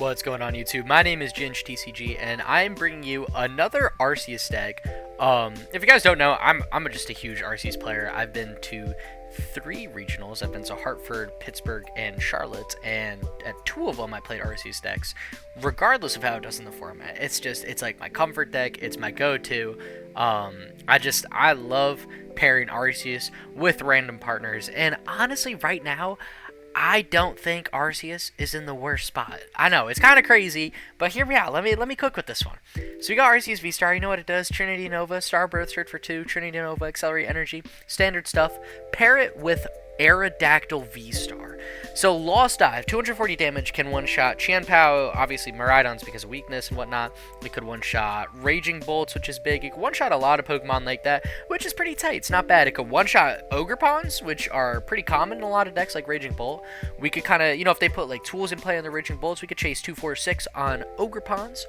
What's going on YouTube? My name is ginj-tcg and I'm bringing you another Arceus deck. If you guys don't know, I'm just a huge Arceus player. I've been to 3 regionals. I've been to Hartford, Pittsburgh, and Charlotte, and at 2 of them I played Arceus decks, regardless of how it does in the format. It's like my comfort deck. It's my go-to. I love pairing Arceus with random partners, and honestly, right now, I don't think Arceus is in the worst spot. I know, it's kind of crazy, but hear me out. Let me cook with this one. So we got Arceus VSTAR. You know what it does? Trinity Nova, Star Birth for 2, Trinity Nova, Accelerate Energy, standard stuff. Pair it with Aerodactyl VSTAR. So Lost Dive, 240 damage, can one-shot Chien-Pao, obviously Miraidons because of weakness and whatnot. We could one-shot Raging Bolts, which is big. It could one-shot a lot of Pokemon like that, which is pretty tight. It's not bad. It could one-shot Ogerpons, which are pretty common in a lot of decks like Raging Bolt. We could kind of, if they put like tools in play on the Raging Bolts, we could chase 2, 4, 6 on Ogerpons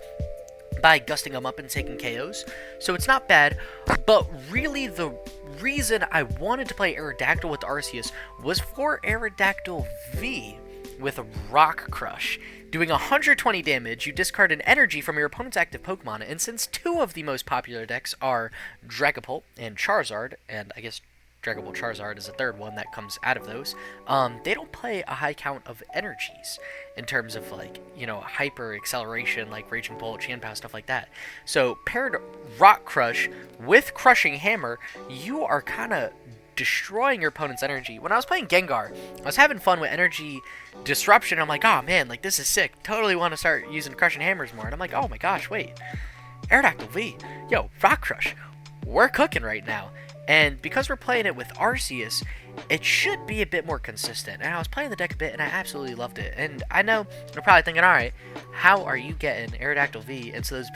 by gusting them up and taking KOs. So it's not bad, but really the reason I wanted to play Aerodactyl with Arceus was for Aerodactyl V with Rock Crush. Doing 120 damage, you discard an energy from your opponent's active Pokemon, and since 2 of the most popular decks are Dragapult and Charizard, and I guess Dragapult Charizard is a third one that comes out of those, they don't play a high count of energies in terms of, like, hyper acceleration like Raging Bolt, Chien-Pao, stuff like that. So paired Rock Crush with Crushing Hammer, you are kind of destroying your opponent's energy. When I was playing Gengar, I was having fun with energy disruption. I'm like, oh man, like this is sick. Totally want to start using Crushing Hammers more. And I'm like, oh my gosh, wait. Aerodactyl V. Yo, Rock Crush. We're cooking right now. And because we're playing it with Arceus, it should be a bit more consistent. And I was playing the deck a bit, and I absolutely loved it. And I know you're probably thinking, all right, how are you getting Aerodactyl V into those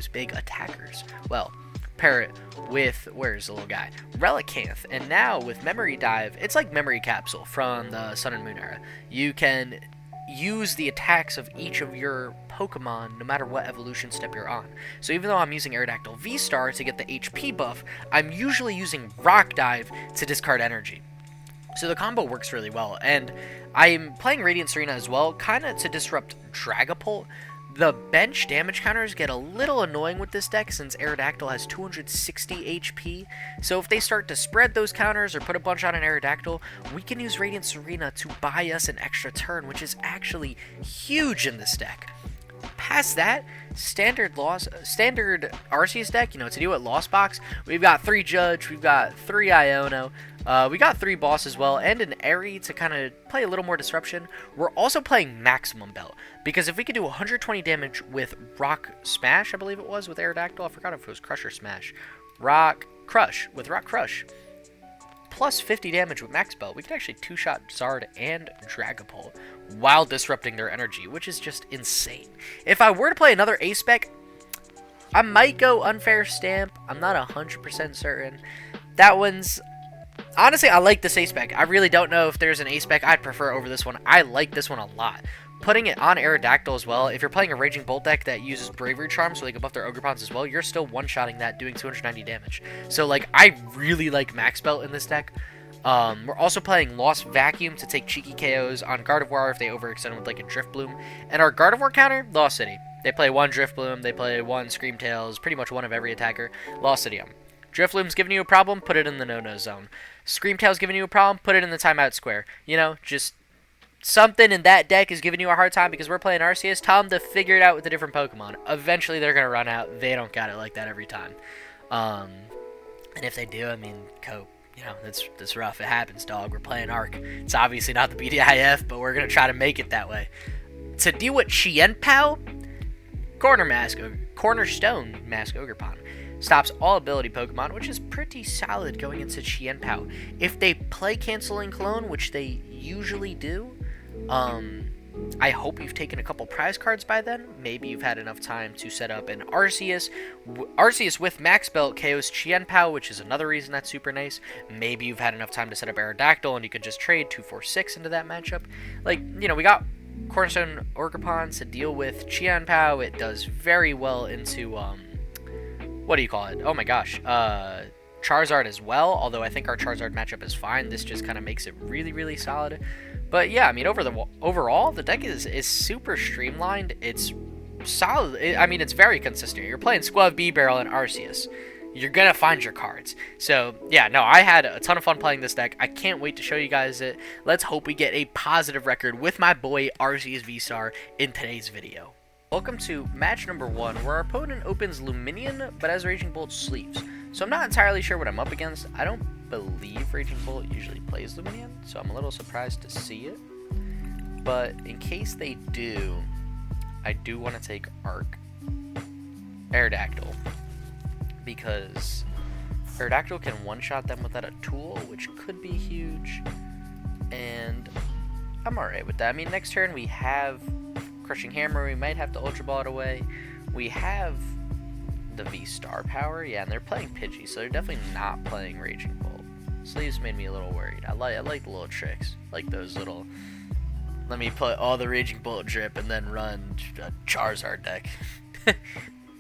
big attackers? Well, pair it with, where's the little guy? Relicanth. And now with Memory Dive, it's like Memory Capsule from the Sun and Moon era. You can use the attacks of each of your Pokemon no matter what evolution step you're on. So even though I'm using Aerodactyl VSTAR to get the HP buff, I'm usually using Rock Dive to discard energy. So the combo works really well, and I'm playing Radiant Serena as well, kind of to disrupt Dragapult. The bench damage counters get a little annoying with this deck since Aerodactyl has 260 HP, so if they start to spread those counters or put a bunch on an Aerodactyl, we can use Radiant Serena to buy us an extra turn, which is actually huge in this deck. Past that, standard Arceus deck, to do at Lost Box, we've got 3 Judge, we've got 3 Iono, we got 3 Boss as well, and an Airy to kind of play a little more disruption. We're also playing Maximum Belt, because if we could do 120 damage with Rock Smash, I believe it was, with Aerodactyl, I forgot if it was Crush or Smash, Rock Crush, plus 50 damage with Max Belt, we could actually 2-shot Zard and Dragapult while disrupting their energy, which is just insane. If I were to play another A-Spec, I might go Unfair Stamp. I'm not 100% certain. That one's... Honestly, I like this A-Spec. I really don't know if there's an A-Spec I'd prefer over this one. I like this one a lot. Putting it on Aerodactyl as well, if you're playing a Raging Bolt deck that uses Bravery Charm so they can buff their Ogerpons as well, you're still one-shotting that, doing 290 damage. So, like, I really like Max Belt in this deck. We're also playing Lost Vacuum to take cheeky KOs on Gardevoir if they overextend with, like, a Drift Bloom. And our Gardevoir counter, Lost City. They play 1 Drift Bloom, they play 1 Screamtails, pretty much one of every attacker. Lost City. Drift Bloom's giving you a problem, put it in the no-no zone. Screamtail's giving you a problem, put it in the timeout square. Just... something in that deck is giving you a hard time because we're playing Arceus. Tell them to figure it out with the different Pokemon. Eventually, they're going to run out. They don't got it like that every time. And if they do, I mean, cope. That's rough. It happens, dog. We're playing Arc. It's obviously not the BDIF, but we're going to try to make it that way. To deal with Chien-Pao, Cornerstone Mask Ogerpon stops all ability Pokemon, which is pretty solid going into Chien-Pao. If they play Canceling Clone, which they usually do, I hope you've taken a couple prize cards by then. Maybe you've had enough time to set up an Arceus. Arceus with Max Belt KOs Chien-Pao, which is another reason that's super nice. Maybe you've had enough time to set up Aerodactyl, and you can just trade 2, 4, 6 into that matchup. Like, we got Cornerstone Ogerpon to deal with Chien-Pao. It does very well into, what do you call it? Oh my gosh. Charizard as well, although I think our Charizard matchup is fine. This just kind of makes it really, really solid. But yeah, I mean, overall, the deck is super streamlined. It's solid. I mean, it's very consistent. You're playing Skwovet, Bibarrel, and Arceus. You're gonna find your cards. So yeah, no, I had a ton of fun playing this deck. I can't wait to show you guys it. Let's hope we get a positive record with my boy Arceus VSTAR in today's video. Welcome to match number 1, where our opponent opens Luminion, but has Raging Bolt sleeves. So I'm not entirely sure what I'm up against. I don't believe Raging Bolt usually plays Luminion, so I'm a little surprised to see it. But in case they do, I do want to take Aerodactyl, because Aerodactyl can one-shot them without a tool, which could be huge, and I'm alright with that. I mean, next turn we have Crushing Hammer, we might have to Ultra Ball it away. We have the V-Star power, yeah, and they're playing Pidgey, so they're definitely not playing Raging Bolt. Sleeves made me a little worried. I like the little tricks, like those little, let me put all the Raging Bolt drip and then run a Charizard deck.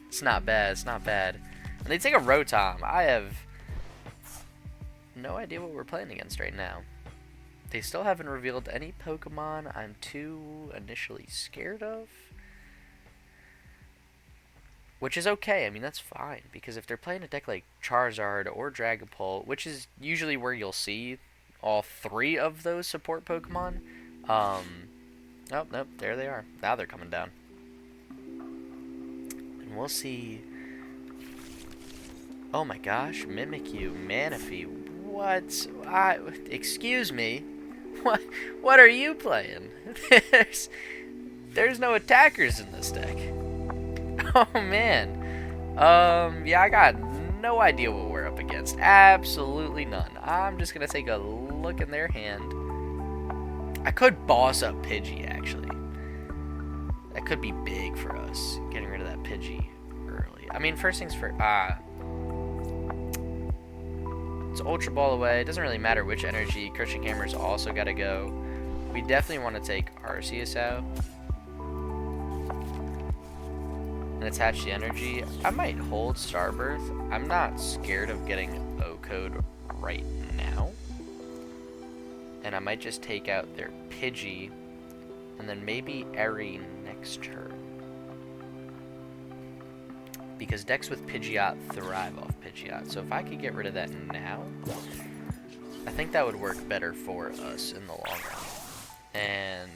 It's not bad, it's not bad. And they take a Rotom. I have no idea what we're playing against right now. They still haven't revealed any Pokemon I'm too initially scared of. Which is okay. I mean, that's fine. Because if they're playing a deck like Charizard or Dragapult, which is usually where you'll see all 3 of those support Pokemon. Oh, nope, there they are. Now they're coming down. And we'll see. Oh my gosh, Mimikyu, Manaphy. What? Excuse me. What are you playing? There's no attackers in this deck. Oh man. Yeah, I got no idea what we're up against. Absolutely none. I'm just gonna take a look in their hand. I could boss up Pidgey, actually. That could be big for us, getting rid of that Pidgey early. I mean, first things first. It's Ultra Ball away. It doesn't really matter which energy. Crushing Hammer's also got to go. We definitely want to take Arceus out and attach the energy. I might hold Star Birth. I'm not scared of getting O-Code right now. And I might just take out their Pidgey and then maybe Eri next turn. Because decks with Pidgeot thrive off Pidgeot. So if I could get rid of that now, I think that would work better for us in the long run. And,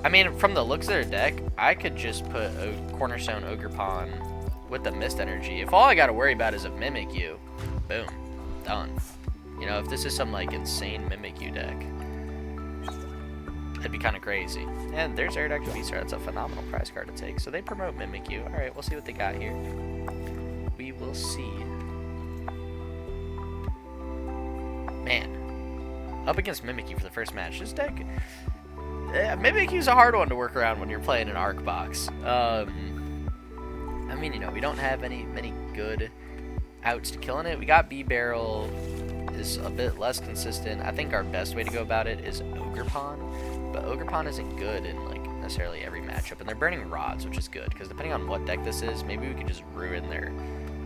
I mean, from the looks of their deck, I could just put a Cornerstone Ogerpon with the Mist Energy. If all I gotta worry about is a Mimikyu, boom, done. You know, if this is some, like, insane Mimikyu deck, that'd be kind of crazy. And there's Aerodactyl VSTAR. That's a phenomenal prize card to take. So they promote Mimikyu. Alright, we'll see what they got here. We will see. Man. Up against Mimikyu for the first match. This deck, Mimikyu's a hard one to work around when you're playing an Arc box. I mean, you know, we don't have many good outs to killing it. We got Bibarrel is a bit less consistent. I think our best way to go about it is Ogerpon. But Ogerpon isn't good in, like, necessarily every matchup. And they're burning rods, which is good. Because depending on what deck this is, maybe we could just ruin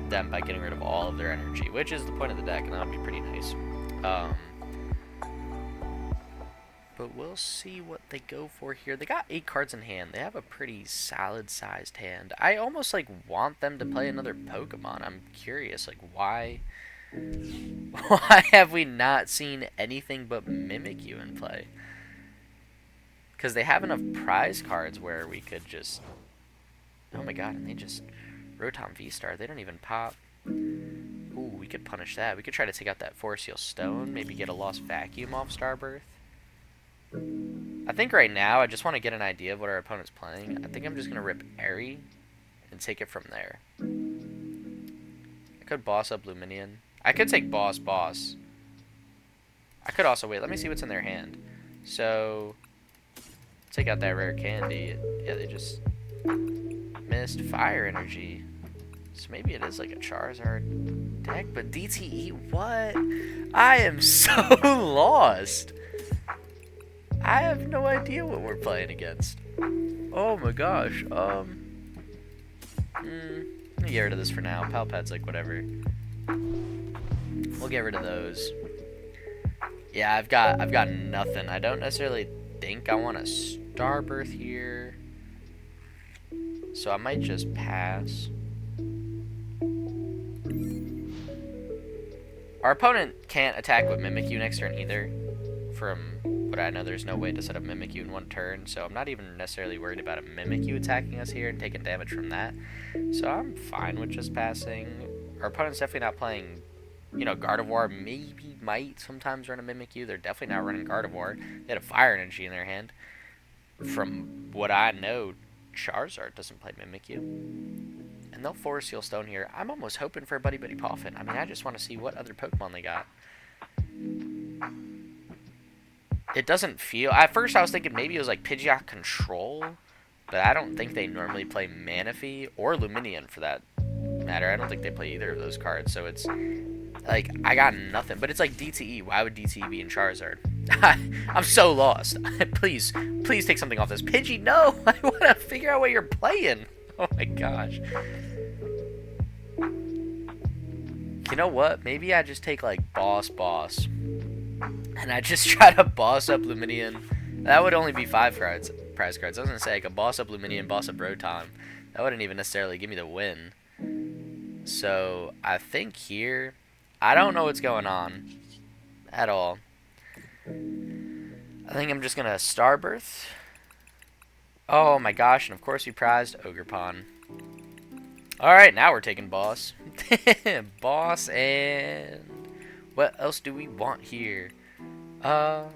them by getting rid of all of their energy. Which is the point of the deck, and that would be pretty nice. But we'll see what they go for here. They got 8 cards in hand. They have a pretty solid-sized hand. I almost, like, want them to play another Pokemon. I'm curious, like, why have we not seen anything but Mimikyu in play? Because they have enough prize cards where we could just... Oh my god, and they just... Rotom V-Star, they don't even pop. Ooh, we could punish that. We could try to take out that Force Seal Stone. Maybe get a Lost Vacuum off Star Birth. I think right now, I just want to get an idea of what our opponent's playing. I think I'm just going to rip Eri and take it from there. I could boss up Luminion. I could take Boss. I could also... Wait, let me see what's in their hand. So... Take out that rare candy. Yeah, they just missed Fire Energy. So maybe it is like a Charizard deck, but DTE, what? I am so lost. I have no idea what we're playing against. Oh my gosh. Let me get rid of this for now. Palpad's like whatever. We'll get rid of those. Yeah, I've got nothing. I don't necessarily think I want a Star Birth here. So I might just pass. Our opponent can't attack with Mimikyu next turn either. From what I know, there's no way to set up Mimikyu in one turn, so I'm not even necessarily worried about a Mimikyu attacking us here and taking damage from that. So I'm fine with just passing. Our opponent's definitely not playing, you know, Gardevoir. Maybe might sometimes run a Mimikyu. They're definitely not running Gardevoir. They had a Fire Energy in their hand. From what I know, Charizard doesn't play Mimikyu. And they'll Forest Seal Stone here. I'm almost hoping for a Buddy Buddy Poffin. I mean, I just want to see what other Pokemon they got. It doesn't feel... At first, I was thinking maybe it was like Pidgeot Control. But I don't think they normally play Manaphy or Lumineon for that matter. I don't think they play either of those cards. So it's... like, I got nothing. But it's like DTE. Why would DTE be in Charizard? I'm so lost. Please take something off this. Pidgey, no! I want to figure out what you're playing. Oh my gosh. You know what? Maybe I just take, like, Boss. And I just try to boss up Lumineon. That would only be 5 prize cards. I was going to say I could boss up Lumineon, boss up Rotom. That wouldn't even necessarily give me the win. So, I think here... I don't know what's going on. At all. I think I'm just going to Star Birth. Oh my gosh, and of course we prized Ogerpon. Alright, now we're taking Boss. Boss, and... what else do we want here? I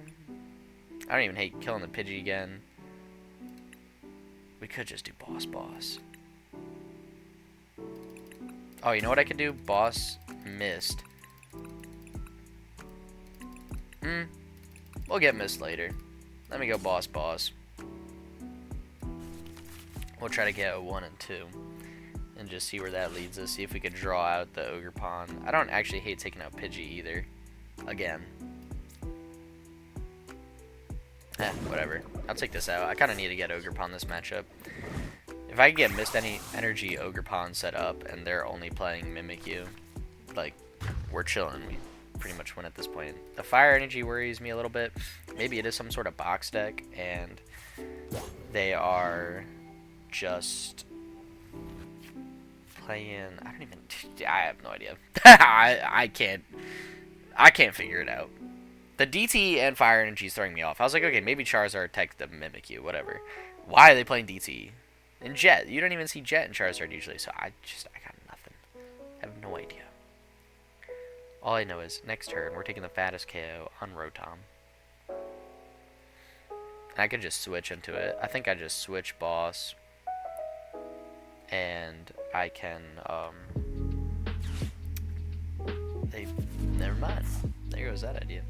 don't even hate killing the Pidgey again. We could just do Boss. Oh, you know what I could do? Boss Mist. We'll get Mist later. Let me go Boss. We'll try to get a 1 and 2. And just see where that leads us. See if we could draw out the Ogerpon. I don't actually hate taking out Pidgey either. Again. Whatever. I'll take this out. I kind of need to get Ogerpon this matchup. If I could get Mist Energy Ogerpon set up and they're only playing Mimikyu, like, we're chilling. We pretty much win at this point. The Fire Energy worries me a little bit. Maybe it is some sort of box deck and they are just playing... I have no idea. I can't figure it out. The DT and Fire Energy is throwing me off. I was like, okay, maybe Charizard tech the Mimikyu, whatever. Why are they playing DT? And Jet. You don't even see Jet and Charizard usually, so I got nothing. I have no idea. All I know is, next turn, we're taking the fattest KO on Rotom. I could just switch into it. I think I just switch Boss. And I can, never mind. There goes that idea.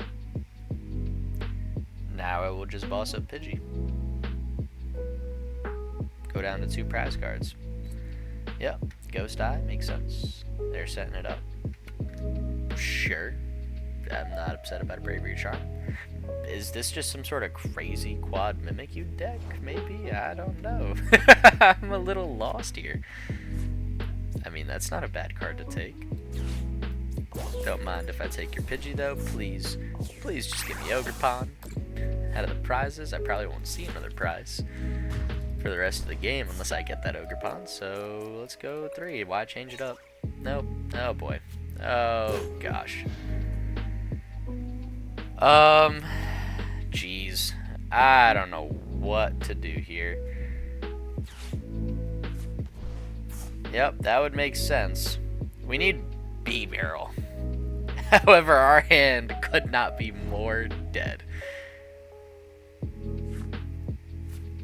Now I will just boss up Pidgey. Go down to 2 prize cards. Yep, Ghost Eye, makes sense. They're setting it up. Sure. I'm not upset about a Bravery Charm. Is this just some sort of crazy quad Mimikyu deck? Maybe? I don't know. I'm a little lost here. I mean, that's not a bad card to take. Don't mind if I take your Pidgey, though. Please just give me Ogerpon. Out of the prizes, I probably won't see another prize for the rest of the game unless I get that Ogerpon. So let's go 3. Why change it up? Nope. Oh boy. Oh gosh. Jeez. I don't know what to do here. Yep, that would make sense. We need Bibarrel. However, our hand could not be more dead.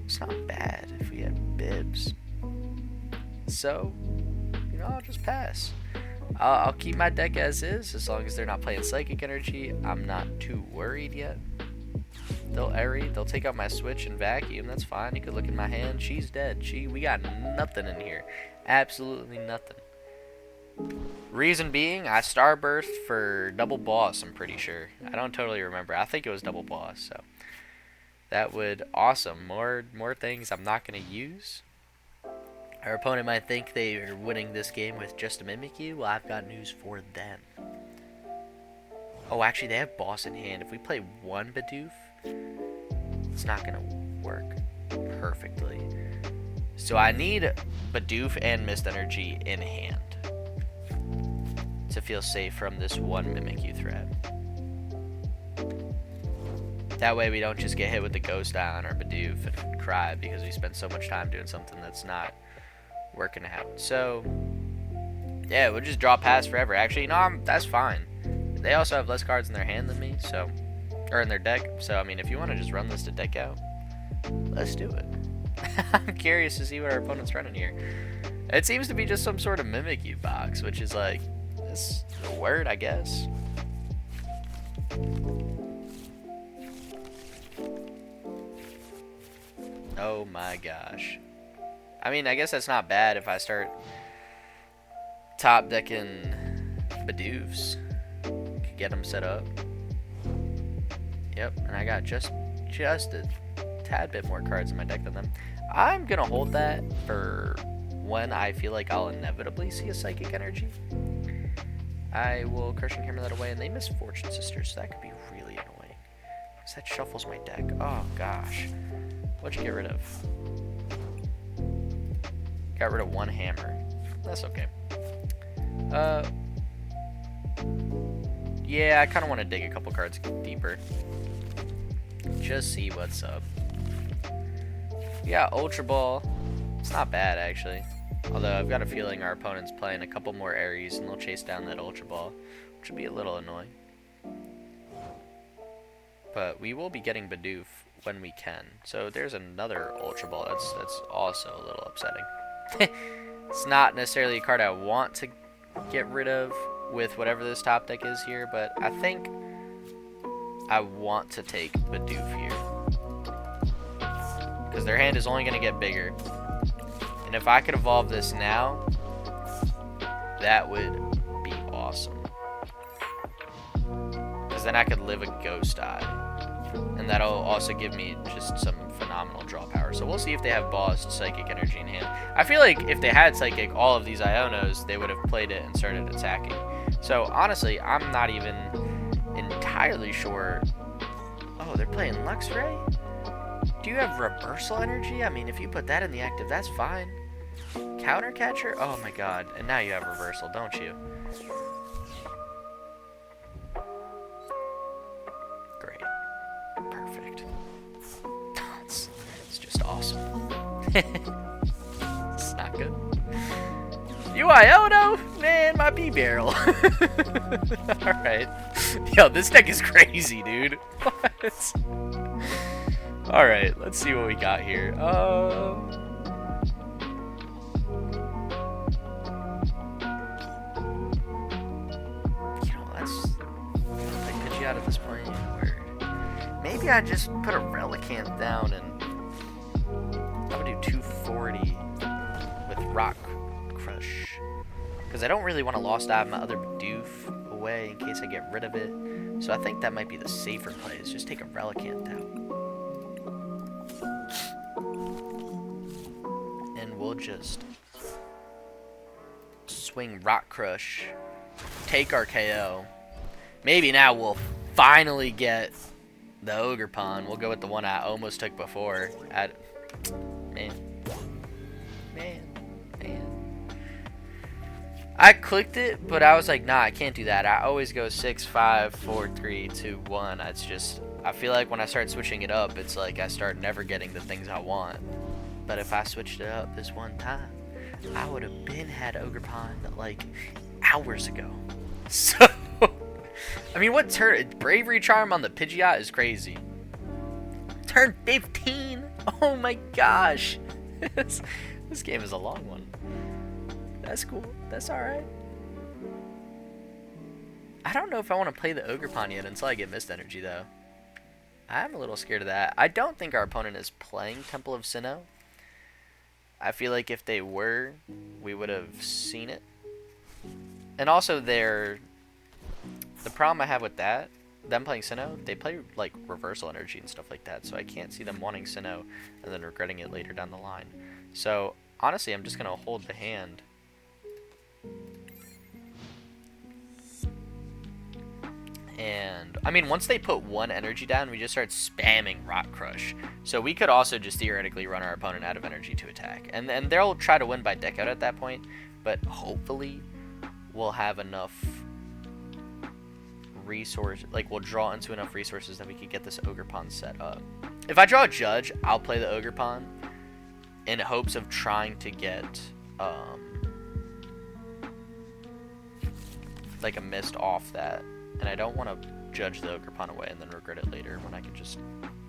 It's not bad if we had Bibs. So, you know, I'll just pass. I'll keep my deck as is, as long as they're not playing Psychic Energy. I'm not too worried yet. They'll Airy, they'll take out my Switch and Vacuum, that's fine. You could look in my hand, she's dead. We got nothing in here. Absolutely nothing. Reason being, I Star Birth for double boss, I'm pretty sure. I don't totally remember. I think it was double boss, so. That would, awesome. More things I'm not going to use. Our opponent might think they are winning this game with just a Mimikyu. Well, I've got news for them. Oh, actually, they have boss in hand. If we play one Bidoof, It's not gonna work perfectly. So I need Bidoof and Mist Energy in hand to feel safe from this one Mimikyu threat. That way we don't just get hit with the Ghost Eye on our Bidoof and cry because we spent so much time doing something that's not working out. So, yeah, we'll just draw past forever. Actually, no, that's fine. They also have less cards in their hand than me, so, or in their deck. So, I mean, if you want to just run this to deck out, let's do it. I'm curious to see what our opponent's running here. It seems to be just some sort of Mimikyu box, which is like, this a word, I guess. Oh my gosh. I mean, I guess that's not bad if I start top decking Bidoofs. Could get them set up. Yep, and I got just a tad bit more cards in my deck than them. I'm gonna hold that for when I feel like I'll inevitably see a Psychic Energy. I will Crushing Hammer that away, and they miss Fortune Sisters, so that could be really annoying. Because that shuffles my deck. Oh gosh. What'd you get rid of? Got rid of one hammer. That's okay. Yeah, I kind of want to dig a couple cards deeper. Just see what's up. Yeah, Ultra Ball. It's not bad, actually. Although I've got a feeling our opponent's playing a couple more Aries and they'll chase down that Ultra Ball, which would be a little annoying. But we will be getting Bidoof when we can. So there's another Ultra Ball. That's also a little upsetting. It's not necessarily a card I want to get rid of with whatever this top deck is here, but I think I want to take Bidoof here. Because their hand is only going to get bigger. And if I could evolve this now, that would be awesome. Because then I could live a Ghost Eye. And that'll also give me just some phenomenal draw power. So we'll see if they have bossed Psychic Energy in hand. I feel like if they had Psychic, all of these Ionos, they would have played it and started attacking. So honestly, I'm not even entirely sure. Oh, they're playing Luxray? Do you have Reversal Energy? I mean, if you put that in the active, that's fine. Counter Catcher? Oh my god. And now you have Reversal, don't you? Great. Perfect. It's just awesome. It's not good. Iono? Man, my Bibarrel. Alright. Yo, this deck is crazy, dude. What? Alright, let's see what we got here. Out at this point, or maybe I just put a Relicanth down and I would do 240 with Rock Crush, because I don't really want to Lost Dive my other Bidoof away in case I get rid of it. So I think that might be the safer play, is just take a Relicanth out, and we'll just swing Rock Crush, take our KO. Maybe now we'll finally get the Ogerpon. We'll go with the one I almost took before. Man. I clicked it, but I was like, nah, I can't do that. I always go 6, 5, 4, 3, 2, 1. It's just, I feel like when I start switching it up, it's like I start never getting the things I want. But if I switched it up this one time, I would have been had Ogerpon like hours ago. So I mean, what turn? Bravery Charm on the Pidgeot is crazy. Turn 15? Oh my gosh. This game is a long one. That's cool. That's alright. I don't know if I want to play the Ogerpon yet until I get Mist Energy, though. I'm a little scared of that. I don't think our opponent is playing Temple of Sinnoh. I feel like if they were, we would have seen it. And also, the problem I have with that, them playing Sinnoh, they play like Reversal Energy and stuff like that, so I can't see them wanting Sinnoh and then regretting it later down the line. So honestly, I'm just gonna hold the hand. And, I mean, once they put one energy down, we just start spamming Rock Crush. So we could also just theoretically run our opponent out of energy to attack. And they'll try to win by deck out at that point, but hopefully we'll have enough resources, like we'll draw into enough resources that we could get this Ogerpon set up. If I draw a Judge, I'll play the Ogerpon in hopes of trying to get, like a mist off that. And I don't want to judge the Ogerpon away and then regret it later when I can just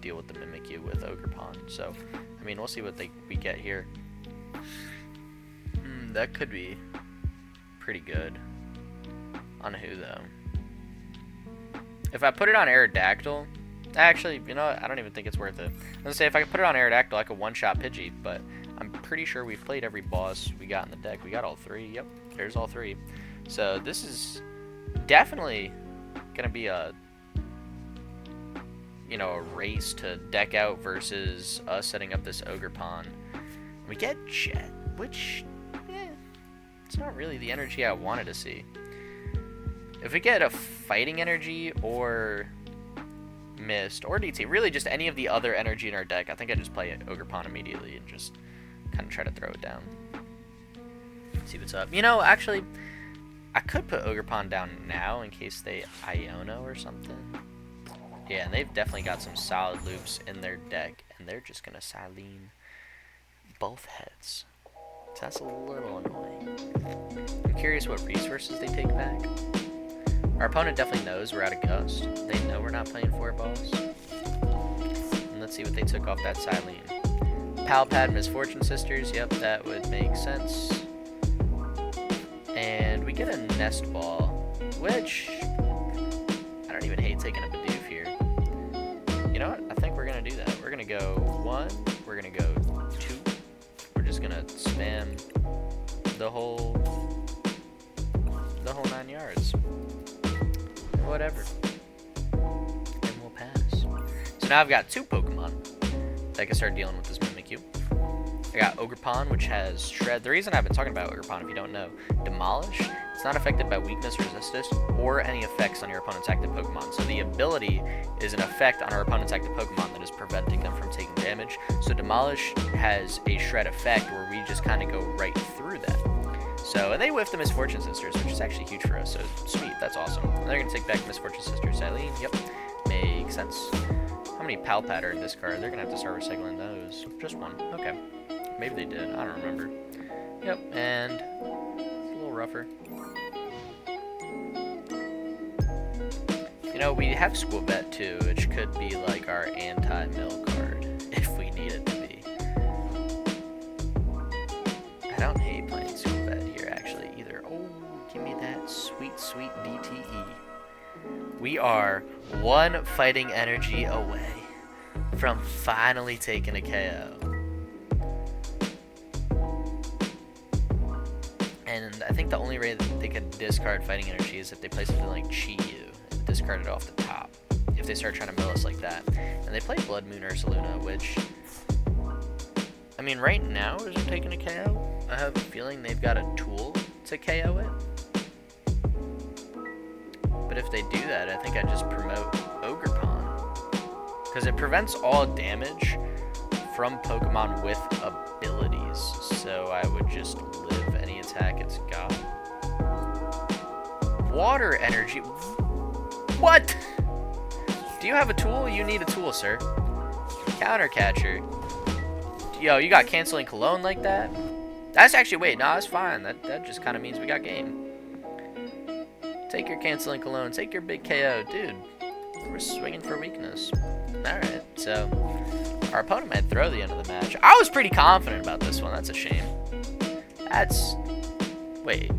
deal with the Mimikyu with Ogerpon. So, I mean, we'll see what we get here. That could be pretty good. On who, though? If I put it on Aerodactyl, actually, you know what? I don't even think it's worth it. I was gonna say, if I could put it on Aerodactyl, I could one-shot Pidgey, but I'm pretty sure we've played every boss we got in the deck. We got all three. Yep, there's all three. So, this is definitely gonna be a, you know, a race to deck out versus us setting up this Ogerpon. We get Jet, which, it's not really the energy I wanted to see. If we get a fighting energy or mist or DT, really just any of the other energy in our deck, I think I just play Ogerpon immediately and just kind of try to throw it down. See what's up. You know, actually, I could put Ogerpon down now in case they Iono or something. Yeah, and they've definitely got some solid loops in their deck, and they're just going to Silene both heads. So that's a little annoying. I'm curious what resources they take back. Our opponent definitely knows we're out of Gust. They know we're not playing 4 balls. And let's see what they took off that Silene. Palpad, Misfortune Sisters, yep, that would make sense. And we get a Nest Ball, which I don't even hate taking a Bidoof here. You know what? I think we're going to do that. We're going to go 1, we're going to go 2. We're just going to spam the whole 9 yards. Whatever. And we'll pass. So now I've got 2 Pokemon that I can start dealing with this Mimikyu. I got Ogerpon, which has Shred. The reason I've been talking about Ogerpon, if you don't know, Demolish, it's not affected by weakness, resistance, or any effects on your opponent's active Pokemon. So the ability is an effect on our opponent's active Pokemon that is preventing them from taking damage. So Demolish has a Shred effect where we just kind of go right through that. So, and they whiffed the Misfortune Sisters, which is actually huge for us. So, sweet, that's awesome. And they're going to take back Misfortune Sisters. Silene, yep, makes sense. How many Palpad are in this card? They're going to have to start recycling those. Just 1, okay. Maybe they did. I don't remember. Yep, and it's a little rougher. You know, we have Skwovet too, which could be like our anti-mill card if we need it to be. I don't hate playing Skwovet here actually either. Oh, give me that sweet, sweet DTE. We are 1 fighting energy away from finally taking a KO. And I think the only way that they could discard fighting energy is if they play something like Chi-Yu and discard it off the top. If they start trying to mill us like that. And they play Blood Moon Ursaluna, which, I mean, right now, as I'm taking a KO, I have a feeling they've got a tool to KO it. But if they do that, I think I just promote Ogerpon. Because it prevents all damage from Pokemon with abilities. So I would just live any attack it's got. Water energy. What? Do you have a tool? You need a tool, sir. Counter Catcher. Yo, you got Canceling Cologne like that? That's actually, wait, no, that's fine. That just kind of means we got game. Take your Canceling Cologne. Take your big KO. Dude, we're swinging for weakness. Alright, so our opponent might throw the end of the match. I was pretty confident about this one. That's a shame. That's... Wait.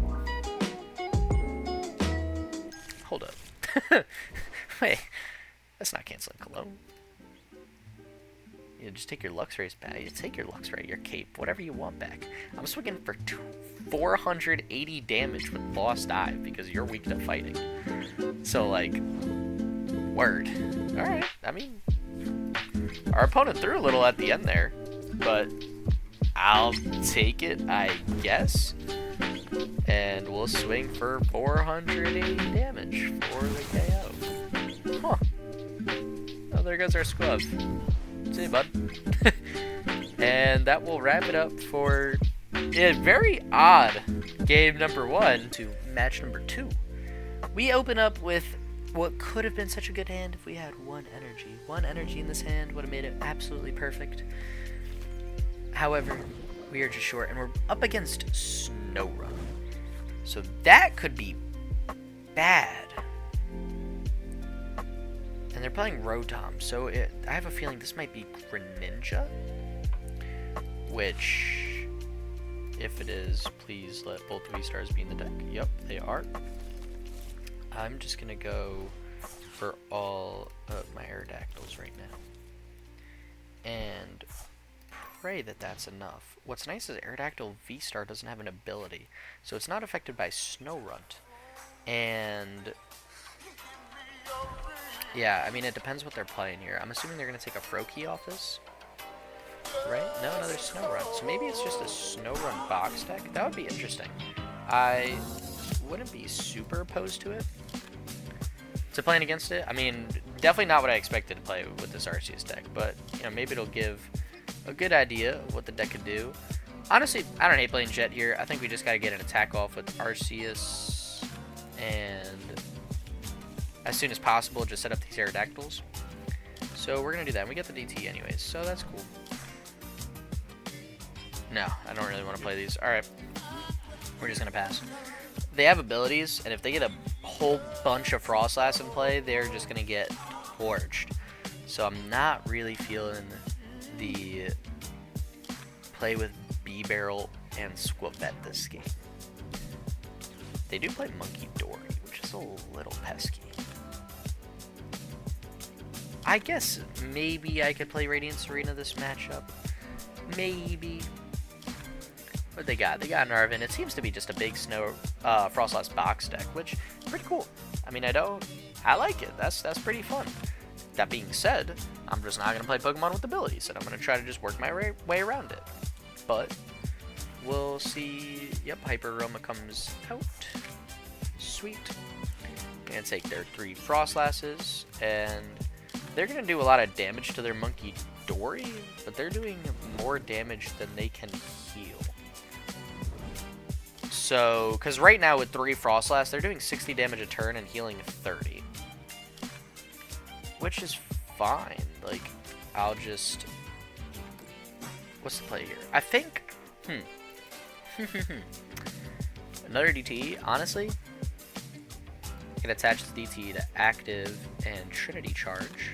Hold up. Wait. That's not Canceling Cologne. You just take your Luxray's back. You take your Luxray, your cape, whatever you want back. I'm swinging for 480 damage with Lost Dive because you're weak to fighting. So, like, word. Alright, I mean, our opponent threw a little at the end there, but I'll take it, I guess. And we'll swing for 480 damage for the KO. Well, there goes our Skwovet. See you, bud. And that will wrap it up for a very odd game number 1 to match number 2. We open up with what could have been such a good hand if we had one energy. One energy in this hand would have made it absolutely perfect. However, we are just short, and we're up against Snorunt. So that could be bad. And they're playing Rotom, so I have a feeling this might be Greninja. Which, if it is, please let both V-Stars be in the deck. Yep, they are. I'm just going to go for all of my Aerodactyls right now. And pray that that's enough. What's nice is Aerodactyl VSTAR doesn't have an ability, so it's not affected by Snorunt. And yeah, I mean, it depends what they're playing here. I'm assuming they're going to take a Froakie off this. Right? No, another Snorunt. So maybe it's just a Snorunt box deck? That would be interesting. I wouldn't be super opposed to it. To playing against it. I mean, definitely not what I expected to play with this Arceus deck, but you know, maybe it'll give a good idea of what the deck could do. Honestly, I don't hate playing Jet here. I think we just gotta get an attack off with Arceus, and as soon as possible, just set up these Aerodactyls. So we're gonna do that. And we get the DT anyways, so that's cool. No, I don't really want to play these. Alright. We're just going to pass. They have abilities, and if they get a whole bunch of Frostlass in play, they're just going to get torched. So I'm not really feeling the play with Bibarrel and Skwovet this game. They do play Monkey Dory, which is a little pesky. I guess maybe I could play Radiant Serena this matchup. Maybe. What they got? They got an Arven. It seems to be just a big Frostlass box deck, which is pretty cool. I mean, I like it. That's pretty fun. That being said, I'm just not going to play Pokemon with abilities, and I'm going to try to just work my way around it. But we'll see. Yep, Hyper Aroma comes out. Sweet. And take their 3 Frostlasses, and they're going to do a lot of damage to their Monkey Dory, but they're doing more damage than they can heal. So, because right now with 3 Frostlass, they're doing 60 damage a turn and healing 30. Which is fine. Like, I'll just... What's the play here? I think... Another DT, honestly. I can attach the DT to Active and Trinity Charge.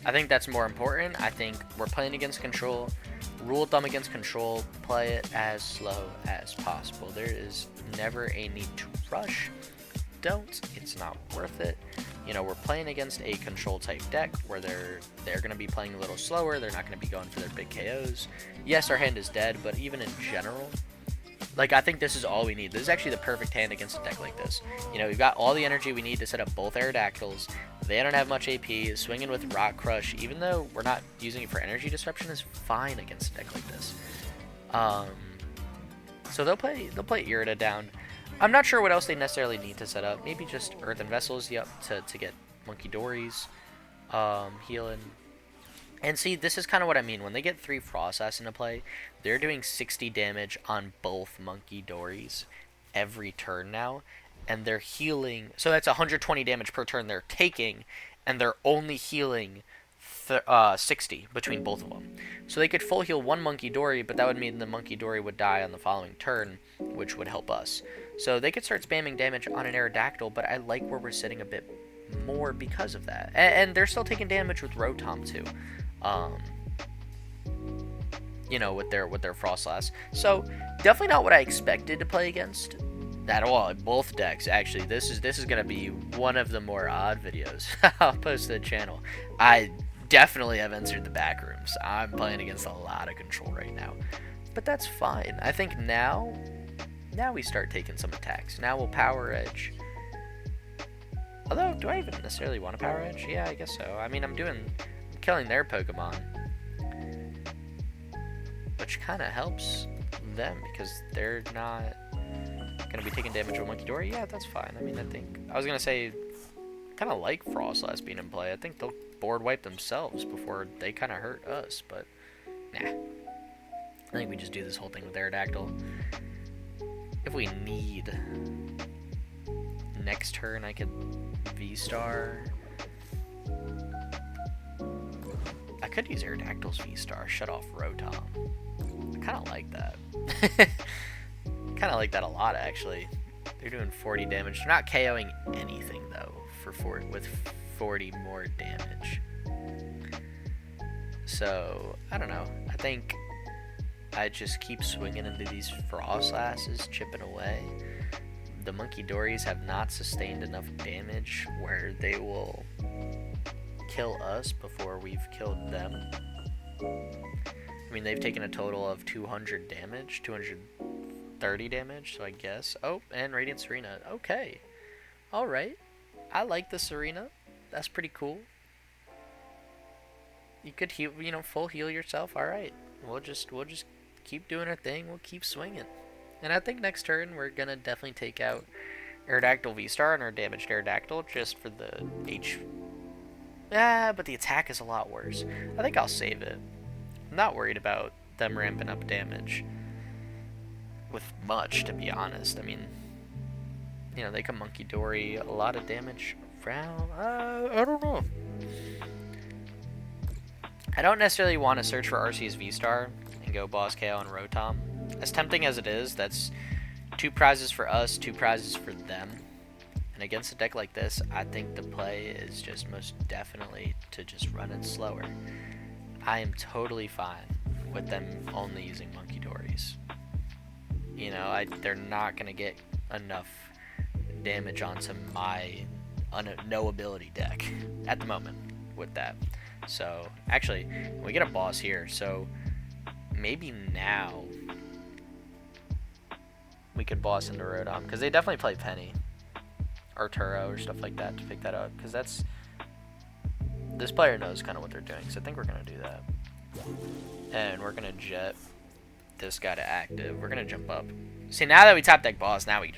I think that's more important. I think we're playing against Control. Rule of thumb against Control, play it as slow as possible. There is never a need to rush. Don't. It's not worth it. You know, we're playing against a Control type deck where they're going to be playing a little slower. They're not going to be going for their big KOs. Yes, our hand is dead, but even in general, like, I think this is all we need. This is actually the perfect hand against a deck like this. You know, we've got all the energy we need to set up both Aerodactyls. They don't have much AP. Swinging with Rock Crush, even though we're not using it for energy disruption, is fine against a deck like this. So they'll play Irida down. I'm not sure what else they necessarily need to set up. Maybe just Earthen Vessels, yep, to get Monkey Dories, healing. And see, this is kind of what I mean. When they get 3 Frostlass into play, they're doing 60 damage on both Monkey Dories every turn now. And they're healing... So that's 120 damage per turn they're taking, and they're only healing 60 between both of them. So they could full heal 1 Monkey Dory, but that would mean the Monkey Dory would die on the following turn, which would help us. So they could start spamming damage on an Aerodactyl, but I like where we're sitting a bit more because of that. And they're still taking damage with Rotom too. You know, with their Frostlass. So definitely not what I expected to play against at all. Both decks, actually. This is gonna be one of the more odd videos I'll post to the channel. I definitely have entered the back rooms. I'm playing against a lot of Control right now, but that's fine. I think now we start taking some attacks. Now we'll Power Edge. Although, do I even necessarily want to Power Edge? Yeah, I guess so. I mean, I'm killing their Pokemon, which kind of helps them because they're not going to be taking damage with Monkey Dory. Yeah, that's fine. I mean, I was going to say kind of like Frostlass being in play. I think they'll board wipe themselves before they kind of hurt us, but nah. I think we just do this whole thing with Aerodactyl. If we need next turn, I could V-Star. I could use Aerodactyl's V-Star, shut off Rotom. I kind of like that. Kind of like that a lot, actually. They're doing 40 damage. They're not KOing anything, though, with 40 more damage. So, I don't know. I think I just keep swinging into these Frostlasses, chipping away. The Monkey Dories have not sustained enough damage where they will kill us before we've killed them. I mean, they've taken a total of 200 damage, 230 damage, so I guess. Oh, and Radiant Serena. Okay. Alright. I like the Serena. That's pretty cool. You could heal, you know, full heal yourself. Alright. We'll just keep doing our thing. We'll keep swinging. And I think next turn we're gonna definitely take out Aerodactyl VSTAR and our damaged Aerodactyl just for the H. But the attack is a lot worse. I think I'll save it. I'm not worried about them ramping up damage with much, to be honest. I mean, you know, they can Monkey Dory a lot of damage from. I don't know. I don't necessarily want to search for Arceus VSTAR and go Boss KO on Rotom. As tempting as it is, that's 2 prizes for us, 2 prizes for them. And against a deck like this, I think the play is just most definitely to just run it slower. I am totally fine with them only using Monkey Dories. You know, they're not going to get enough damage onto my no ability deck at the moment with that. So, actually, we get a boss here, so maybe now we could boss into Rotom, because they definitely play Penny. Arturo or stuff like that to pick that up, because that's... This player knows kind of what they're doing, so I think we're going to do that. And we're going to jet this guy to active. We're going to jump up. See, now that we top deck boss, now we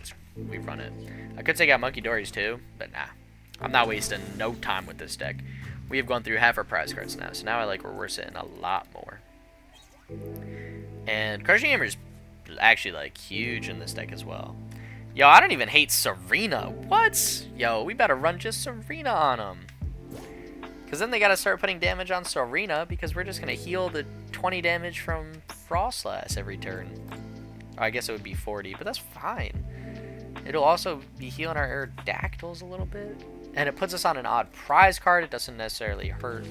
run it. I could take out Monkey Dories too, but nah. I'm not wasting no time with this deck. We have gone through half our prize cards now, so now I like where we're sitting a lot more. And Crushing Hammer is actually like huge in this deck as well. Yo, I don't even hate Serena. What? Yo, we better run just Serena on them. Because then they got to start putting damage on Serena, because we're just going to heal the 20 damage from Frostlass every turn. Or I guess it would be 40, but that's fine. It'll also be healing our Aerodactyls a little bit. And it puts us on an odd prize card. It doesn't necessarily hurt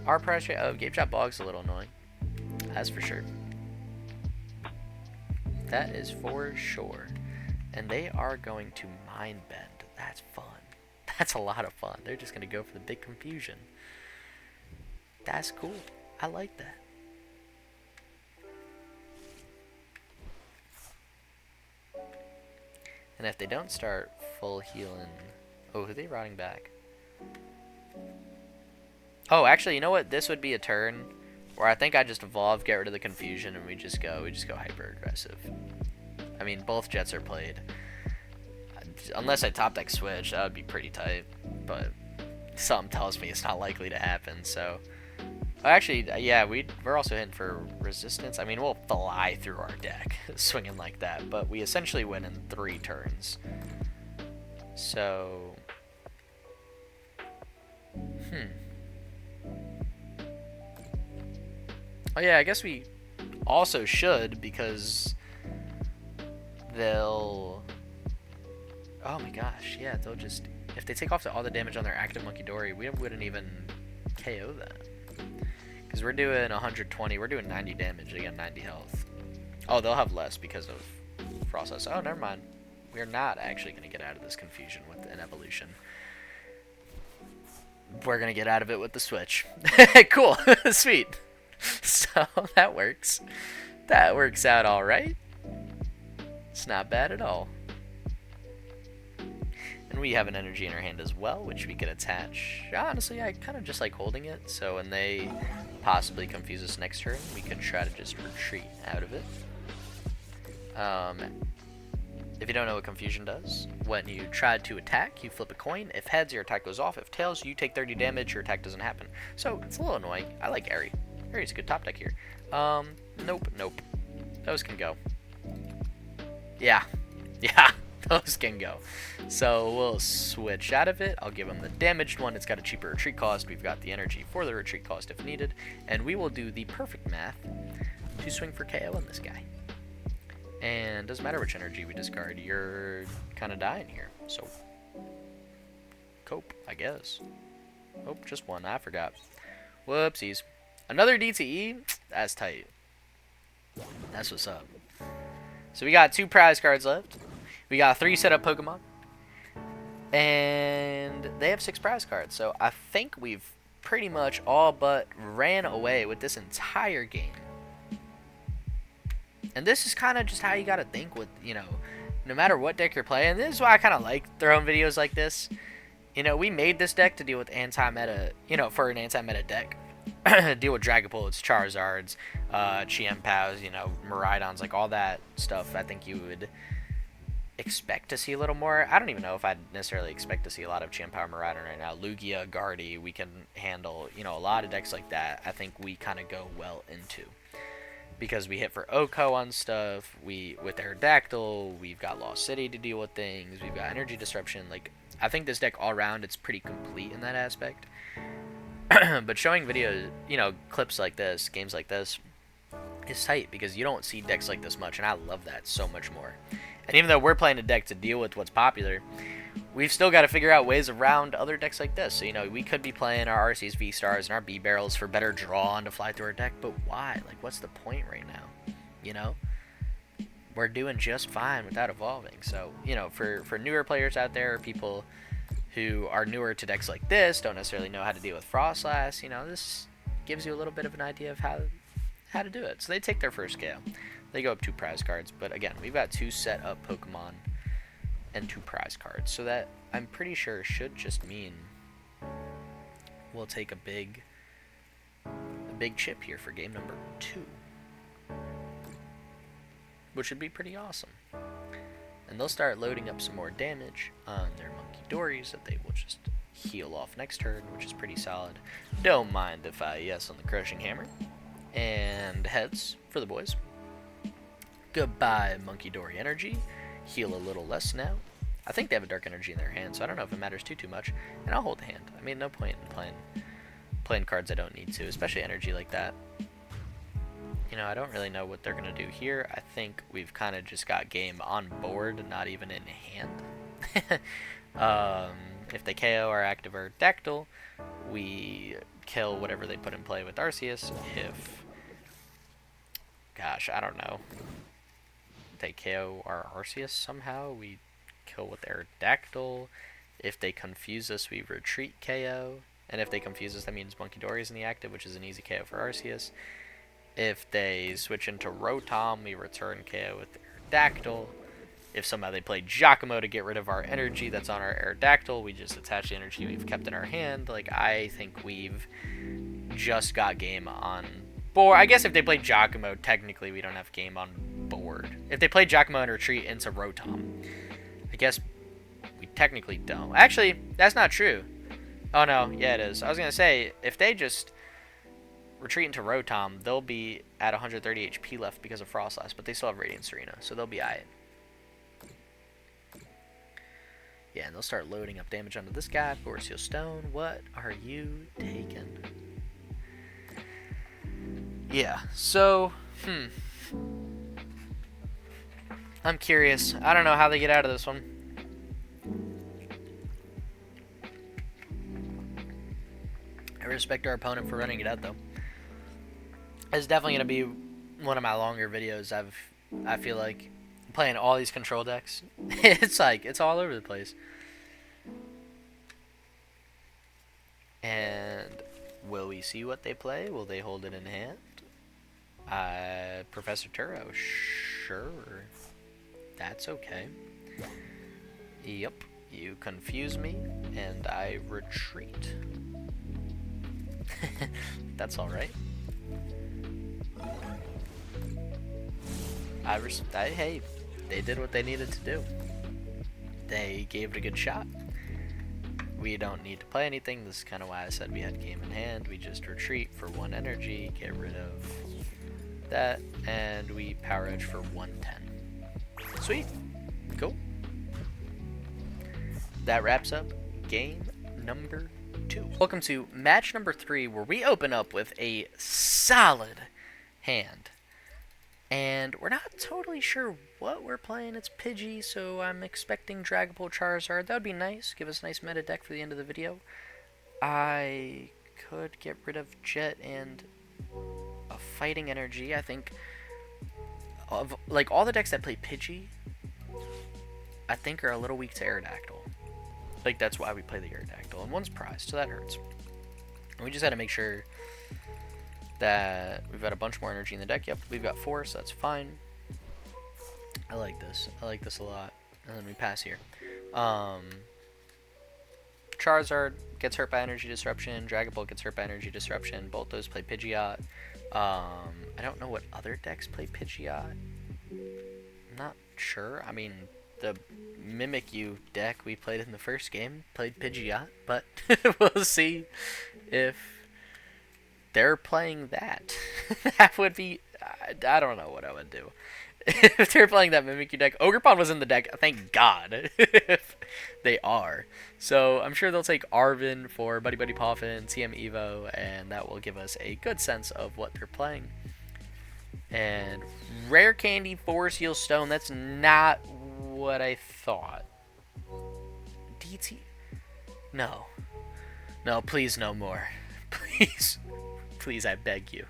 our prize rate. Oh, Game Shot Bog's a little annoying. That's for sure. That is for sure. And they are going to Mind Bend. That's fun. That's a lot of fun. They're just going to go for the big confusion. That's cool. I like that. And if they don't start full healing... Oh, are they rotting back? Oh, actually, you know what? This would be a turn where I think I just evolve, get rid of the confusion, and we just go hyper aggressive. I mean, both jets are played. Unless I top deck switch, that would be pretty tight. But something tells me it's not likely to happen. So, actually, yeah, we're also hitting for resistance. I mean, we'll fly through our deck swinging like that, but we essentially win in 3 turns. So, oh yeah, I guess we also should, because they'll... Oh my gosh, yeah, they'll just... If they take off all the damage on their active Monkey Dory, we wouldn't even KO that. Because we're doing 120, we're doing 90 damage, they got 90 health. Oh, they'll have less because of Frostlass. Oh, never mind. We're not actually going to get out of this confusion with an evolution. We're going to get out of it with the switch. Cool. Sweet. So, that works. That works out alright. It's not bad at all. And we have an energy in our hand as well, which we could attach. Honestly, I kind of just like holding it. So when they possibly confuse us next turn, we can try to just retreat out of it. If you don't know what confusion does, when you try to attack, you flip a coin. If heads, your attack goes off. If tails, you take 30 damage, your attack doesn't happen. So it's a little annoying. I like Airy. Airy's a good top deck here. Nope. Those can go. Yeah, those can go. So we'll switch out of it. I'll give him the damaged one. It's got a cheaper retreat cost. We've got the energy for the retreat cost if needed. And we will do the perfect math to swing for KO on this guy. And doesn't matter which energy we discard, you're kind of dying here. So, cope, I guess. Oh, just one, I forgot. Whoopsies. Another DTE? That's tight. That's what's up. So we got 2 prize cards left. We got 3 setup Pokemon. And they have 6 prize cards. So I think we've pretty much all but ran away with this entire game. And this is kind of just how you got to think with, you know, no matter what deck you're playing. This is why I kind of like throwing videos like this. You know, we made this deck to deal with anti-meta, you know, for an anti-meta deck. Deal with Dragapults, Charizards, Chiempows, you know, Miraidons, like all that stuff. I think you would expect to see a little more. I don't even know if I'd necessarily expect to see a lot of Chiempow Miraidon right now. Lugia, Guardy, we can handle, you know, a lot of decks like that. I think we kind of go well into. Because we hit for Oko on stuff, with Aerodactyl, we've got Lost City to deal with things, we've got Energy Disruption. Like, I think this deck all around, it's pretty complete in that aspect. But showing videos, you know, clips like this, games like this, is tight because you don't see decks like this much, and I love that so much more. And even though we're playing a deck to deal with what's popular, we've still got to figure out ways around other decks like this. So, you know, we could be playing our Arceus VSTARs and our Bibarrels for better draw and to fly through our deck, but why? Like, what's the point right now? You know? We're doing just fine without evolving. So, you know, for newer players out there, people who are newer to decks like this, don't necessarily know how to deal with Frostlass, you know, this gives you a little bit of an idea of how to do it. So they take their first KO. They go up 2 prize cards, but again, we've got 2 set up Pokemon and 2 prize cards, so that I'm pretty sure should just mean we'll take a big chip here for game number 2, which would be pretty awesome. And they'll start loading up some more damage on their Monkey Dories that they will just heal off next turn, which is pretty solid. Don't mind if I yes on the Crushing Hammer. And heads for the boys. Goodbye, Monkey Dory energy. Heal a little less now. I think they have a Dark Energy in their hand, so I don't know if it matters too much. And I'll hold the hand. I mean, no point in playing cards I don't need to, especially energy like that. You know, I don't really know what they're going to do here. I think we've kind of just got game on board, not even in hand. If they KO our active Aerodactyl, we kill whatever they put in play with Arceus. If, gosh, I don't know, they KO our Arceus somehow, we kill with Aerodactyl. If they confuse us, we retreat KO. And if they confuse us, that means Monkey Dory is in the active, which is an easy KO for Arceus. If they switch into Rotom, we return KO with Aerodactyl. If somehow they play Giacomo to get rid of our energy that's on our Aerodactyl, we just attach the energy we've kept in our hand. Like, I think we've just got game on board. I guess if they play Giacomo, technically we don't have game on board. If they play Giacomo and retreat into Rotom, I guess we technically don't. Actually, that's not true. Oh no, yeah it is. I was going to say, if they just retreat into Rotom, they'll be at 130 HP left because of Frostlass, but they still have Radiant Serena, so they'll be alright. Yeah, and they'll start loading up damage onto this guy. Boreseal Stone, what are you taking? Yeah, so, I'm curious. I don't know how they get out of this one. I respect our opponent for running it out, though. It's definitely going to be one of my longer videos. I feel like playing all these control decks. It's like, it's all over the place. And will we see what they play? Will they hold it in hand? Professor Turo, sure. That's okay. Yep, you confuse me, and I retreat. That's alright. Hey, they did what they needed to do. They gave it a good shot. We don't need to play anything. This is kind of why I said we had game in hand. We just retreat for 1 energy, get rid of that, and we power edge for 110. Sweet. Cool. That wraps up game number 2. Welcome to match number 3, where we open up with a solid hand. And we're not totally sure what we're playing. It's Pidgey, so I'm expecting Dragapult Charizard. That would be nice. Give us a nice meta deck for the end of the video. I could get rid of Jet and a Fighting Energy. I think of like all the decks that play Pidgey, I think are a little weak to Aerodactyl. Like that's why we play the Aerodactyl. And one's prized, so that hurts. And we just had to make sure that we've got a bunch more energy in the deck. Yep, we've got 4, so that's fine. I like this. I like this a lot. And then we pass here. Charizard gets hurt by Energy Disruption. Dragapult gets hurt by Energy Disruption. Both those play Pidgeot. I don't know what other decks play Pidgeot. I'm not sure. I mean, the Mimikyu deck we played in the first game played Pidgeot, but we'll see if they're playing that. That would be... I don't know what I would do. If they're playing that Mimikyu deck. Ogerpon was in the deck, thank God. If they are. So I'm sure they'll take Arven for Buddy Buddy Poffin, TM Evo, and that will give us a good sense of what they're playing. And Rare Candy, Force Heal Stone, that's not what I thought. DT... No. No, please no more. Please. Please, I beg you.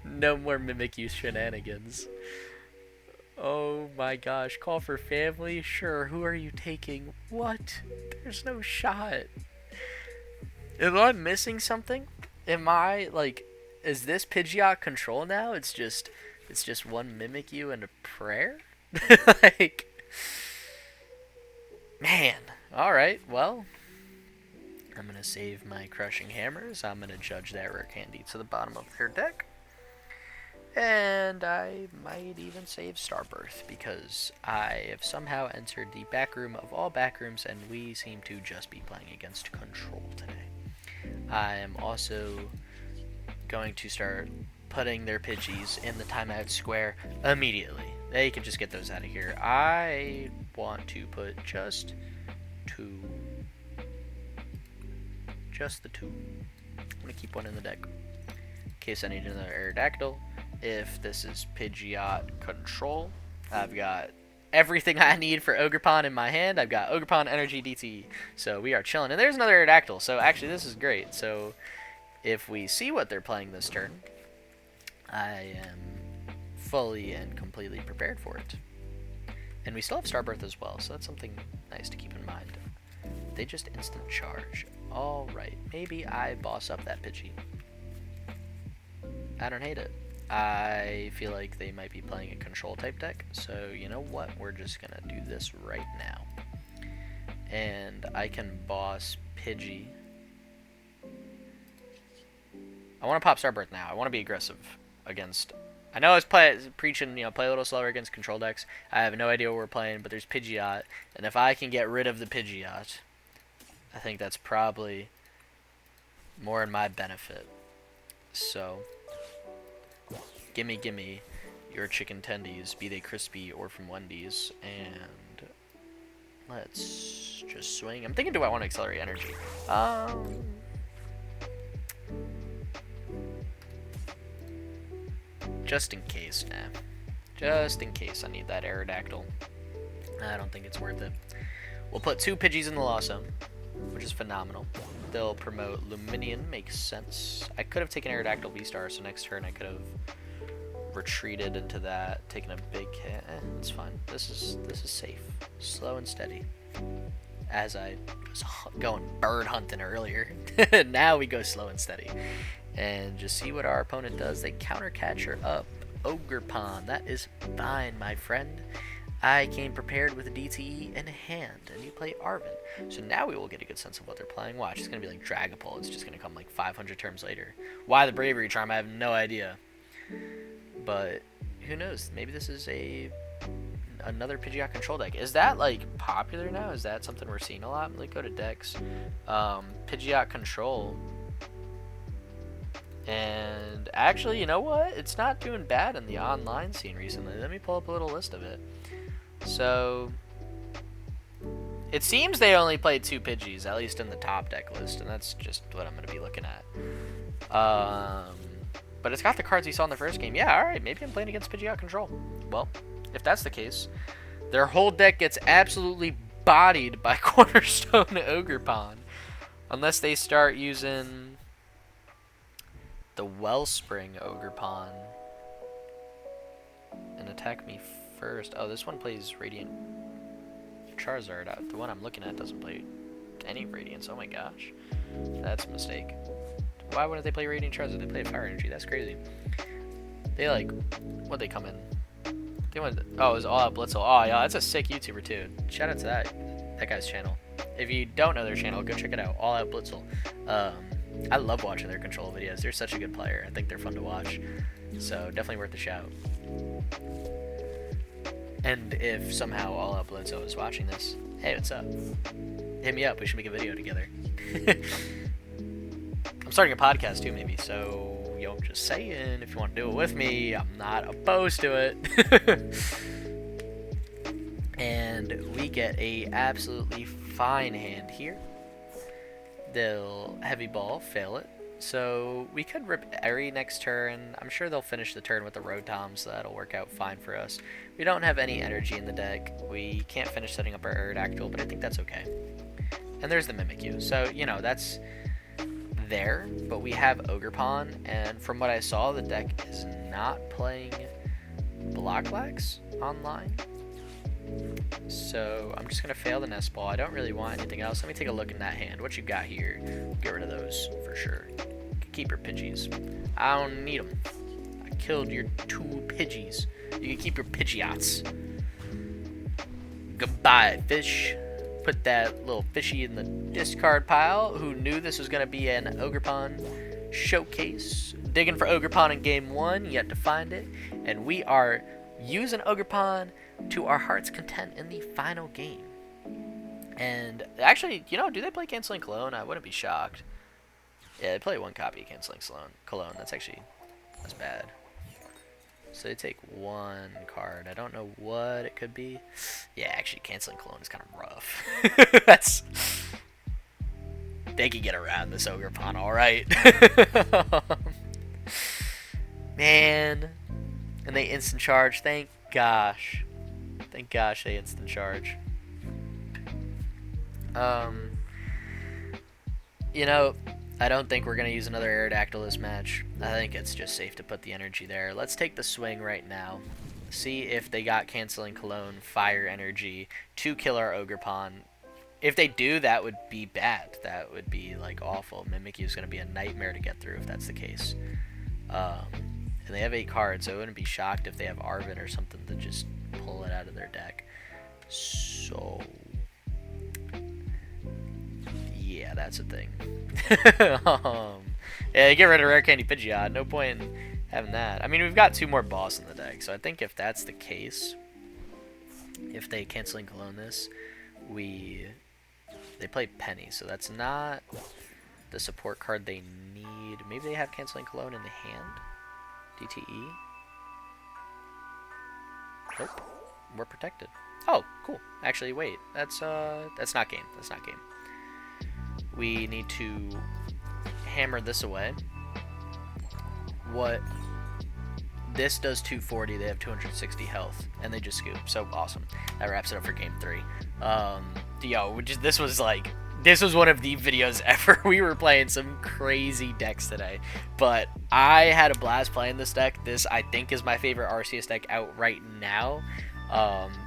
No more Mimikyu shenanigans. Oh my gosh, call for family? Sure, who are you taking? What? There's no shot. Am I missing something? Am I, like, is this Pidgeot control now? It's just one Mimikyu and a prayer? Like, man. Alright, well, I'm going to save my Crushing Hammers. I'm going to judge that Rare Candy to the bottom of their deck. And I might even save Star Birth, because I have somehow entered the back room of all back rooms, and we seem to just be playing against control today. I am also going to start putting their Pidgeys in the timeout square immediately. They can just get those out of here. I want to put just two. Just the 2. I'm going to keep one in the deck in case I need another Aerodactyl. If this is Pidgeot control, I've got everything I need for Ogerpon in my hand. I've got Ogerpon, Energy, DT. So we are chilling. And there's another Aerodactyl. So actually this is great. So if we see what they're playing this turn, I am fully and completely prepared for it. And we still have Star Birth as well. So that's something nice to keep in mind. They just instant charge. Alright, maybe I boss up that Pidgey. I don't hate it. I feel like they might be playing a control type deck, so you know what? We're just gonna do this right now. And I can boss Pidgey. I want to pop Star Birth now. I want to be aggressive against... I know I was preaching, play a little slower against control decks. I have no idea what we're playing, but there's Pidgeot, and if I can get rid of the Pidgeot, I think that's probably more in my benefit. So, gimme your chicken tendies, be they crispy or from Wendy's, and let's just swing. I'm thinking, do I want to accelerate energy? Just in case, nah. Just in case I need that Aerodactyl. I don't think it's worth it. We'll put 2 Pidgeys in the Lost Zone, which is phenomenal. They'll promote Luminion, makes sense. I could have taken Aerodactyl VSTAR, so next turn I could have retreated into that, taken a big hit. It's fine. This is safe. Slow and steady. As I was going bird hunting earlier. Now we go slow and steady. And just see what our opponent does. They counter catcher up Ogerpon. That is fine, my friend. I came prepared with a DTE in hand, and you play Arven. So now we will get a good sense of what they're playing. Watch, it's going to be like Dragapult. It's just going to come like 500 turns later. Why the Bravery Charm? I have no idea. But who knows? Maybe this is another Pidgeot control deck. Is that like popular now? Is that something we're seeing a lot? Let's go to decks. Pidgeot control. And actually, you know what? It's not doing bad in the online scene recently. Let me pull up a little list of it. So it seems they only played 2 Pidgeys, at least in the top deck list, and that's just what I'm going to be looking at. But it's got the cards we saw in the first game. Yeah, alright, maybe I'm playing against Pidgeot control. Well, if that's the case, their whole deck gets absolutely bodied by Cornerstone Ogerpon. Unless they start using the Wellspring Ogerpon and attack me first. Oh, this one plays Radiant Charizard. The one I'm looking at doesn't play any Radiance. Oh my gosh. That's a mistake. Why wouldn't they play Radiant Charizard? They play Fire Energy. That's crazy. They like... What'd they come in? They went... Oh, it was All Out Blitzel. Oh, yeah, that's a sick YouTuber, too. Shout out to that guy's channel. If you don't know their channel, go check it out. All Out Blitzel. I love watching their control videos. They're such a good player. I think they're fun to watch. So, definitely worth a shout. And if somehow All Out Blitzel is watching this, hey, what's up? Hit me up. We should make a video together. I'm starting a podcast too, maybe, so, yo, I'm just saying, if you want to do it with me, I'm not opposed to it. And we get a absolutely fine hand here. They'll Heavy Ball, fail it. So we could rip Airy next turn. I'm sure they'll finish the turn with the Rotom, so that'll work out fine for us. We don't have any energy in the deck. We can't finish setting up our Aerodactyl, but I think that's okay. And there's the Mimikyu. So, you know, that's there, but we have Ogerpon, and from what I saw, the deck is not playing Blacklax online. So I'm just going to fail the Nest Ball. I don't really want anything else. Let me take a look in that hand. What you got here? Get rid of those for sure. Keep your Pidgeys. I don't need them. I killed your 2 Pidgeys. You can keep your Pidgeots. Goodbye, fish. Put that little fishy in the discard pile. Who knew this was going to be an Ogerpon showcase? Digging for Ogerpon in game 1, yet to find it. And we are using Ogerpon to our heart's content in the final game. And actually, you know, do they play Canceling Cologne? I wouldn't be shocked. Yeah, they play 1 copy of Canceling Cologne. That's bad. So they take 1 card. I don't know what it could be. Yeah, actually, Canceling Cologne is kind of rough. They can get around this Ogerpon, alright. Man. And they instant charge. Thank gosh. Thank gosh they instant charge. You know, I don't think we're going to use another Aerodactyl this match. I think it's just safe to put the energy there. Let's take the swing right now. See if they got Canceling Cologne, Fire Energy, to kill our Ogerpon. If they do, that would be bad. That would be, like, awful. Mimikyu is going to be a nightmare to get through if that's the case. And they have 8 cards, so I wouldn't be shocked if they have Arven or something to just pull it out of their deck. So, yeah, that's a thing. Yeah, get rid of Rare Candy Pidgeot. No point in having that. I mean, we've got 2 more boss in the deck, so I think if that's the case, if they Canceling Cologne this, they play Penny, so that's not the support card they need. Maybe they have Canceling Cologne in the hand. DTE. Nope. We're protected. Oh, cool. Actually, wait. That's not game. That's not game. We need to hammer this away. What? This does 240. They have 260 health, and they just scoop. So awesome. That wraps it up for game 3. Yo, this was one of the videos ever. We were playing some crazy decks today, but I had a blast playing this deck. This, I think, is my favorite Arceus deck out right now.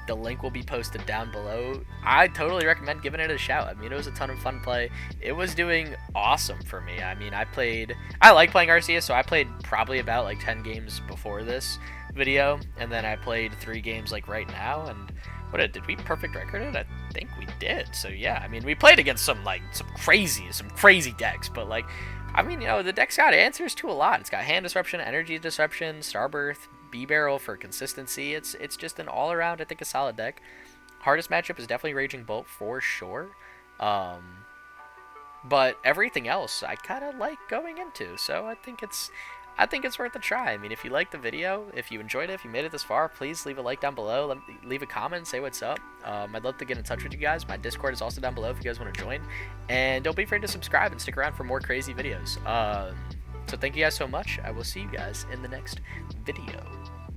The link will be posted down below. I totally recommend giving it a shout. I mean, it was a ton of fun play. It was doing awesome for me. I mean, I like playing Arceus, so I played probably about like 10 games before this video, and then I played 3 games like right now, and did we perfect record it? I think we did. So yeah, I mean, we played against some crazy decks, but like, I mean, you know, the deck's got answers to a lot. It's got Hand Disruption, Energy Disruption, Star Birth, Bibarrel for consistency. It's just an all around, I think, a solid deck. Hardest matchup is definitely Raging Bolt for sure. But everything else I kind of like going into, so I think it's worth a try. I mean, if you liked the video, if you enjoyed it, if you made it this far, please leave a like down below. Leave a comment, say what's up. I'd love to get in touch with you guys. My Discord is also down below if you guys want to join. And don't be afraid to subscribe and stick around for more crazy videos. So thank you guys so much. I will see you guys in the next video.